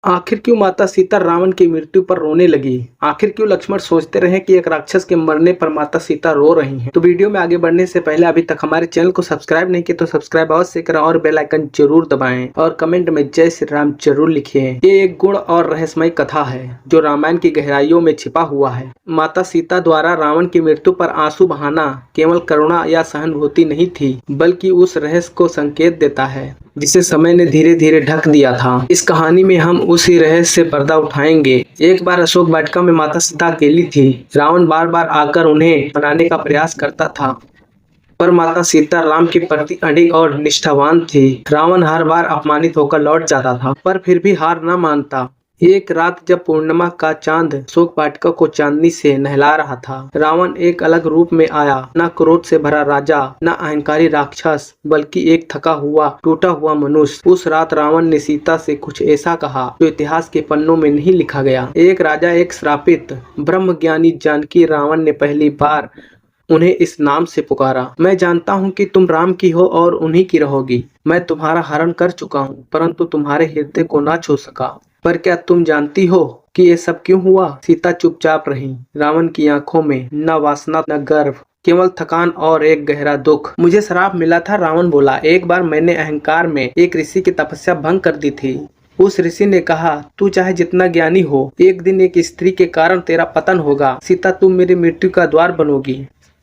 आखिर क्यों माता सीता रावण की मृत्यु पर रोने लगी? आखिर क्यों लक्ष्मण सोचते रहे कि एक राक्षस के मरने पर माता सीता रो रही हैं? तो वीडियो में आगे बढ़ने से पहले अभी तक हमारे चैनल को सब्सक्राइब नहीं किया तो सब्सक्राइब अवश्य करें और बेल आइकन जरूर दबाएं और कमेंट में जय श्री राम जरूर लिखिए। ये एक गुण और रहस्यमय कथा है जो रामायण की गहराइयों में छिपा हुआ है। माता सीता द्वारा रावण की मृत्यु पर आंसू बहाना केवल करुणा या सहानुभूति नहीं थी, बल्कि उस रहस्य को संकेत देता है जिसे समय ने धीरे धीरे ढक दिया था। इस कहानी में हम उसी रहस्य से पर्दा उठाएंगे। एक बार अशोक वाटिका में माता सीता अकेली थी। रावण बार बार आकर उन्हें मनाने का प्रयास करता था, पर माता सीता राम के प्रति अडिग और निष्ठावान थी। रावण हर बार अपमानित होकर लौट जाता था, पर फिर भी हार न मानता। एक रात जब पूर्णिमा का चांद अशोक वाटिका को चांदनी से नहला रहा था, रावण एक अलग रूप में आया। न क्रोध से भरा राजा, न अहंकारी राक्षस, बल्कि एक थका हुआ टूटा हुआ मनुष्य। उस रात रावण ने सीता से कुछ ऐसा कहा जो इतिहास के पन्नों में नहीं लिखा गया। एक राजा, एक श्रापित ब्रह्मज्ञानी जानकी रावण ने पहली बार उन्हें इस नाम से पुकारा। मैं जानता हूँ कि तुम राम की हो और उन्हीं की रहोगी। मैं तुम्हारा हरण कर चुका हूँ, परंतु तुम्हारे हृदय को ना छू सका। पर क्या तुम जानती हो कि ये सब क्यों हुआ? सीता चुपचाप रही। रावण की आंखों में न वासना न गर्व, केवल थकान और एक गहरा दुख। मुझे श्राप मिला था, रावण बोला। एक बार मैंने अहंकार में एक ऋषि की तपस्या भंग कर दी थी। उस ऋषि ने कहा, तू चाहे जितना ज्ञानी हो, एक दिन एक स्त्री के कारण तेरा पतन होगा। सीता, तुम मेरी मृत्यु का द्वार बनोगी।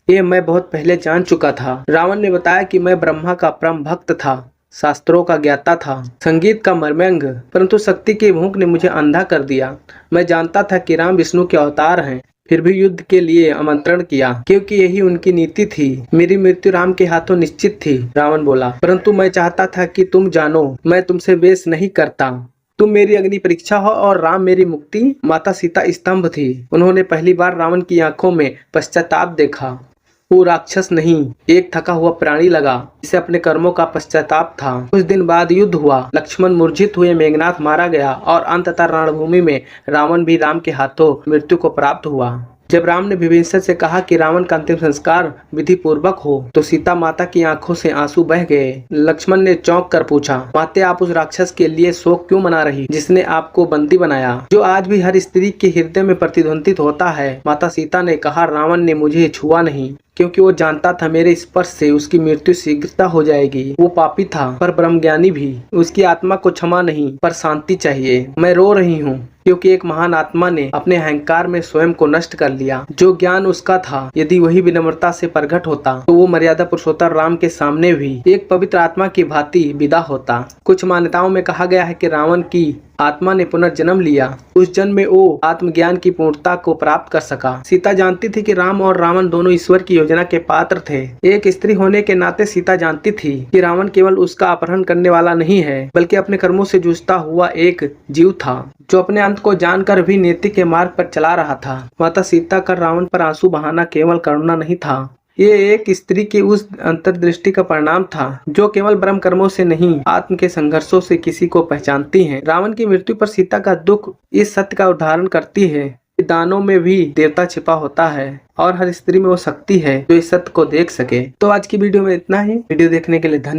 ये मैं बहुत पहले जान चुका था। रावण ने बताया कि मैं ब्रह्मा का परम भक्त था, शास्त्रों का ज्ञाता था, संगीत का मर्मज्ञ, परंतु शक्ति की भूख ने मुझे अंधा कर दिया। मैं जानता था कि राम विष्णु के अवतार हैं, फिर भी युद्ध के लिए आमंत्रण किया, क्योंकि यही उनकी नीति थी। मेरी मृत्यु राम के हाथों निश्चित थी, रावण बोला, परंतु मैं चाहता था कि तुम जानो, मैं तुमसे वेश नहीं करता। तुम मेरी अग्नि परीक्षा हो और राम मेरी मुक्ति। माता सीता स्तंभ थी। उन्होंने पहली बार रावण की आंखों में पश्चाताप देखा। वो राक्षस नहीं, एक थका हुआ प्राणी लगा जिसे अपने कर्मों का पश्चाताप था। कुछ दिन बाद युद्ध हुआ। लक्ष्मण मूर्छित हुए, मेघनाथ मारा गया और अंततः रणभूमि में रावण भी राम के हाथों मृत्यु को प्राप्त हुआ। जब राम ने विभीषण से कहा कि रावण का अंतिम संस्कार विधि पूर्वक हो, तो सीता माता की आंखों से आंसू बह गए। लक्ष्मण ने चौंक कर पूछा, माते, आप उस राक्षस के लिए शोक क्यों मना रही जिसने आपको बंदी बनाया, जो आज भी हर स्त्री के हृदय में प्रतिध्वनित होता है? माता सीता ने कहा, रावण ने मुझे छुआ नहीं, क्योंकि वो जानता था मेरे स्पर्श से उसकी मृत्यु शीघ्रता हो जाएगी। वो पापी था, पर ब्रह्मज्ञानी भी। उसकी आत्मा को क्षमा नहीं, पर शांति चाहिए। मैं रो रही हूँ क्योंकि एक महान आत्मा ने अपने अहंकार में स्वयं को नष्ट कर लिया। जो ज्ञान उसका था, यदि वही विनम्रता से प्रकट होता, तो वो मर्यादा पुरुषोत्तम राम के सामने भी एक पवित्र आत्मा की भांति विदा होता। कुछ मान्यताओं में कहा गया है कि रावण की आत्मा ने पुनर्जन्म लिया। उस जन्म में वो आत्मज्ञान की पूर्णता को प्राप्त कर सका। सीता जानती थी कि राम और रावण दोनों ईश्वर की योजना के पात्र थे। एक स्त्री होने के नाते सीता जानती थी कि रावण केवल उसका अपहरण करने वाला नहीं है, बल्कि अपने कर्मों से जूझता हुआ एक जीव था, जो अपने अंत को जानकर भी नीति के मार्ग पर चला रहा था। माता सीता का रावण पर आंसू बहाना केवल करुणा नहीं था, ये एक स्त्री की उस अंतर्दृष्टि का परिणाम था जो केवल ब्रह्म कर्मों से नहीं, आत्म के संघर्षों से किसी को पहचानती है। रावण की मृत्यु पर सीता का दुख इस सत्य का उदाहरण करती है कि दानों में भी देवता छिपा होता है और हर स्त्री में वो शक्ति है जो इस सत्य को देख सके। तो आज की वीडियो में इतना ही। वीडियो देखने के लिए धन्यवाद।